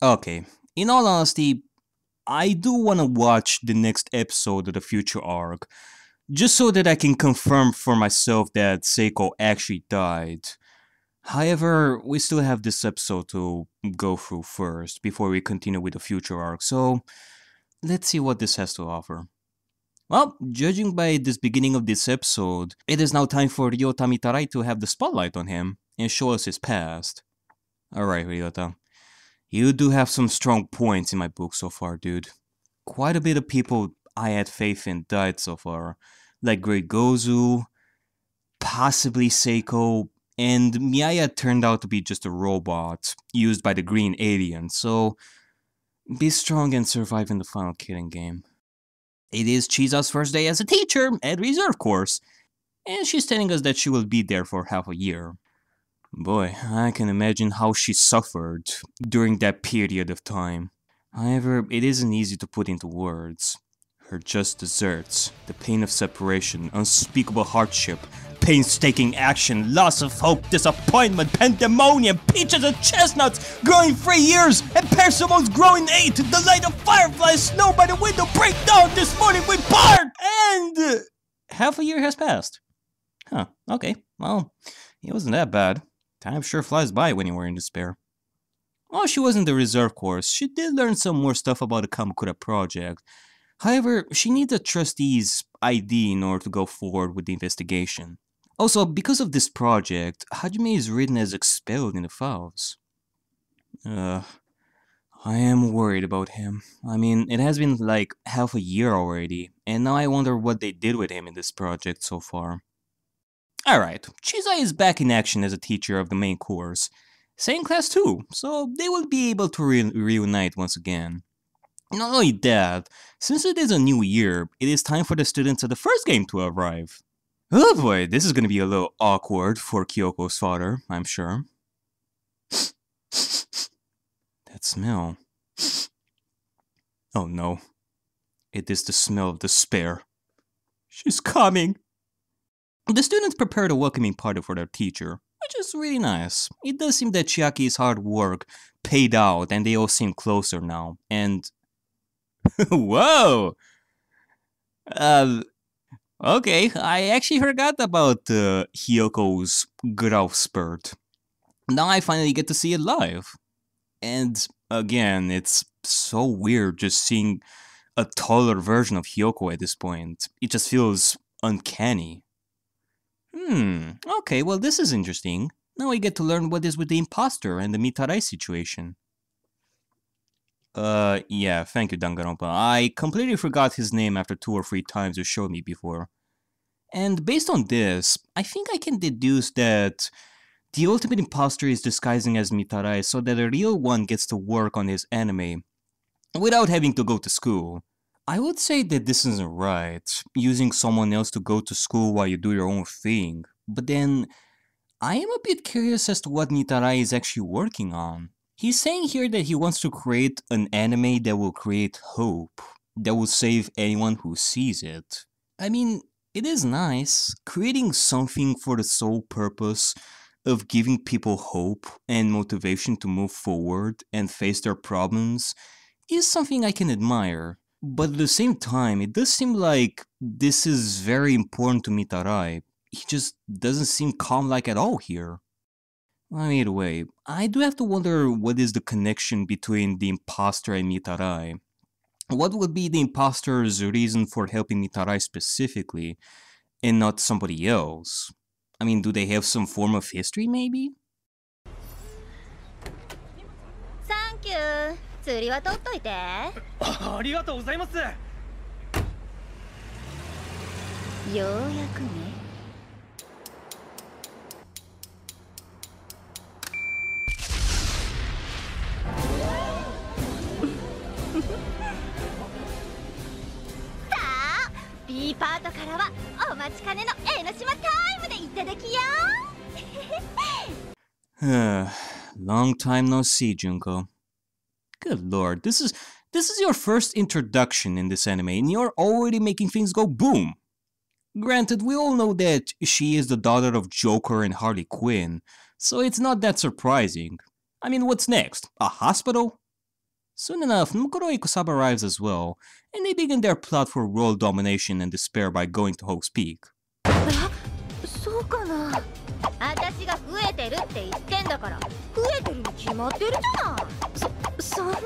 Okay, in all honesty, I do want to watch the next episode of the future arc, just so that I can confirm for myself that Seiko actually died. However, we still have this episode to go through first before we continue with the future arc, so let's see what this has to offer. Well, judging by this beginning of this episode, it is now time for Ryota Mitarai to have the spotlight on him and show us his past. Alright, Ryota. You do have some strong points in my book so far, dude. Quite a bit of people I had faith in died so far, like Great Gozu, possibly Seiko, and Miyaya turned out to be just a robot used by the green alien, so be strong and survive in the final killing game. It is Chisa's first day as a teacher at reserve course, and she's telling us that she will be there for half a year. Boy, I can imagine how she suffered during that period of time. However, it isn't easy to put into words. Her just desserts, the pain of separation, unspeakable hardship, painstaking action, loss of hope, disappointment, pandemonium, peaches and chestnuts growing 3 years, and persimmons growing 8, the light of fireflies, snow by the window break down, this morning we part! And half a year has passed. Huh, okay, well, it wasn't that bad. Time sure flies by when you were in despair. While she was in the reserve course, she did learn some more stuff about the Kamakura project. However, she needs a trustee's ID in order to go forward with the investigation. Also, because of this project, Hajime is written as expelled in the files. I am worried about him. I mean, it has been like half a year already, and now I wonder what they did with him in this project so far. Alright, Chisa is back in action as a teacher of the main course. Same class too, so they will be able to reunite once again. Not only that, since it is a new year, it is time for the students of the first game to arrive. Oh boy, this is gonna be a little awkward for Kyoko's father, I'm sure. That smell. Oh no. It is the smell of despair. She's coming! The students prepared a welcoming party for their teacher, which is really nice. It does seem that Chiaki's hard work paid out and they all seem closer now, and... Whoa! Okay, I actually forgot about Hyoko's growth spurt. Now I finally get to see it live. And again, it's so weird just seeing a taller version of Hyoko at this point. It just feels uncanny. Okay, well this is interesting. Now we get to learn what is with the imposter and the Mitarai situation. Yeah, thank you, Danganronpa. I completely forgot his name after 2 or 3 times you showed me before. And based on this, I think I can deduce that the ultimate imposter is disguising as Mitarai so that a real one gets to work on his anime without having to go to school. I would say that this isn't right, using someone else to go to school while you do your own thing, but then I am a bit curious as to what Mitarai is actually working on. He's saying here that he wants to create an anime that will create hope, that will save anyone who sees it. I mean, it is nice, creating something for the sole purpose of giving people hope and motivation to move forward and face their problems is something I can admire. But at the same time, it does seem like this is very important to Mitarai. He just doesn't seem calm-like at all here. Well, either way, I do have to wonder what is the connection between the imposter and Mitarai. What would be the imposter's reason for helping Mitarai specifically, and not somebody else? I mean, do they have some form of history, maybe? Thank you. 釣りは取っといて。ありがとうございます。ようやくね。さあ、B パートからはお待ちかねの江ノ島タイムでいただきよ。Long time no see, Junko. Good lord, this is your first introduction in this anime, and you're already making things go boom. Granted, we all know that she is the daughter of Joker and Harley Quinn, so it's not that surprising. I mean, what's next? A hospital? Soon enough, Mukuro Ikusawa arrives as well, and they begin their plot for world domination and despair by going to Hope's Peak. そうかな。私が増えてるって言ってんだから、増えてるに決まってるじゃない。そんな。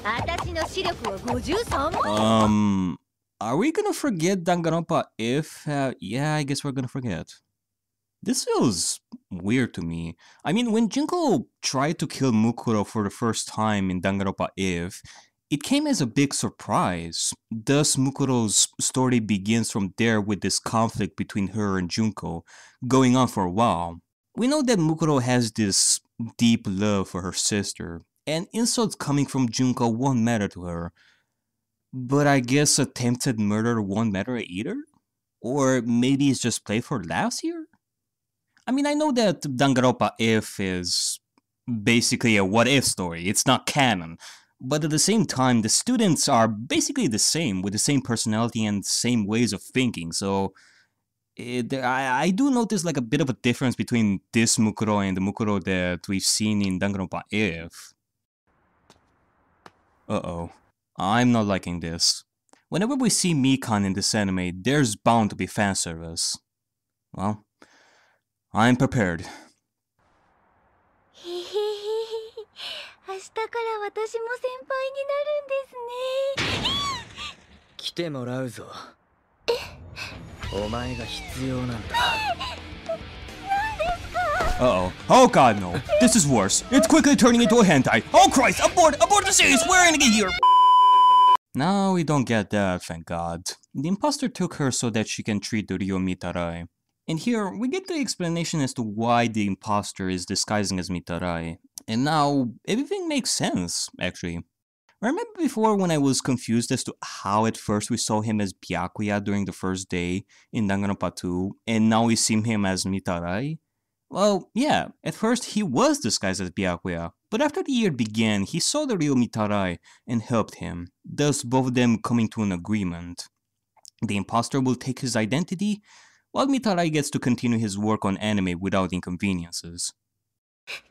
私の視力は53万。Are we gonna forget Danganronpa if? Yeah, I guess we're gonna forget. This feels weird to me. I mean, when Junko tried to kill Mukuro for the first time in Danganronpa if, it came as a big surprise. Thus, Mukuro's story begins from there with this conflict between her and Junko, going on for a while. We know that Mukuro has this deep love for her sister, and insults coming from Junko won't matter to her. But I guess attempted murder won't matter either? Or maybe it's just played for laughs here? I mean, I know that Danganronpa if is basically a what-if story, it's not canon. But at the same time, the students are basically the same, with the same personality and same ways of thinking, so I do notice like a bit of a difference between this Mukuro and the Mukuro that we've seen in Danganronpa if. Uh-oh. I'm not liking this. Whenever we see Mikan in this anime, there's bound to be fan service. Well, I'm prepared. へへへへ。明日から私も先輩になるんですね。来てもらうぞ。お前が必要なんだ。Uh-oh. Oh god, no. This is worse. It's quickly turning into a hentai. Oh Christ! Abort! Abort the series! We're ending it here! No, we don't get that, thank god. The imposter took her so that she can treat the real Mitarai. And here, we get the explanation as to why the imposter is disguising as Mitarai. And now, everything makes sense, actually. Remember before when I was confused as to how at first we saw him as Byakuya during the first day in Danganronpa 2, and now we see him as Mitarai? Well, yeah, at first he was disguised as Byakuya, but after the year began, he saw the real Mitarai and helped him, thus both of them coming to an agreement. The imposter will take his identity, while Mitarai gets to continue his work on anime without inconveniences. 全部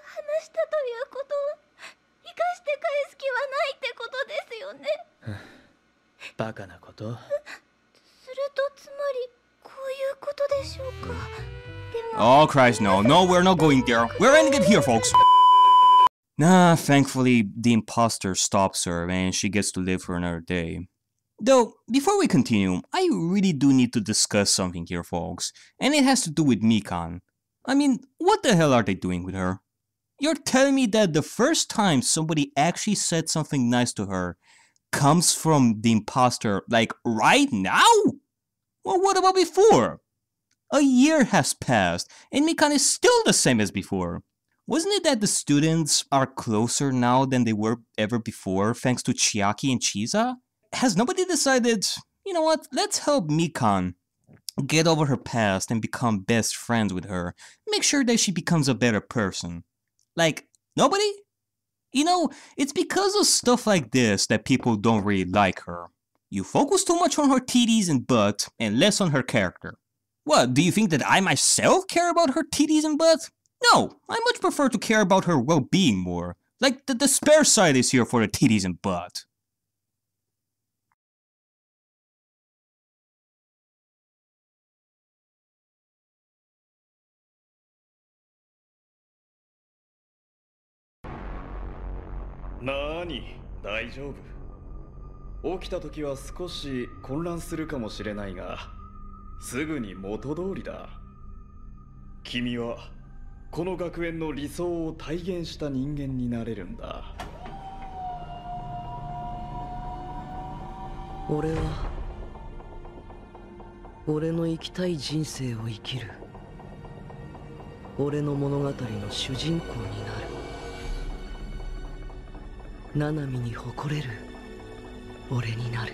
話したということは生かして返す気はないってことですよね。バカなこと。するとつまりこういうことでしょうか。でも。 Oh Christ, no, we're not going there. We're ending it here, folks. Nah, thankfully, the imposter stops her and she gets to live for another day. Though, before we continue, I really do need to discuss something here, folks, and it has to do with Mikan. I mean, what the hell are they doing with her? You're telling me that the first time somebody actually said something nice to her comes from the imposter, like, right now? Well, what about before? A year has passed, and Mikan is still the same as before. Wasn't it that the students are closer now than they were ever before, thanks to Chiaki and Chiza? Has nobody decided, you know what, let's help Mikan get over her past and become best friends with her, make sure that she becomes a better person? Like, nobody? You know, it's because of stuff like this that people don't really like her. You focus too much on her titties and butt, and less on her character. What, do you think that I myself care about her titties and butt? No, I much prefer to care about her well-being more. Like, the spare side is here for the titties and butt. Nani? 大丈夫。起きた時は少し混乱するかもしれないが、すぐに元通りだ。君はこの学園の理想を体現した人間になれるんだ。俺は俺の生きたい人生を生きる。俺の物語の主人公になる。ナナミに誇れる俺になる。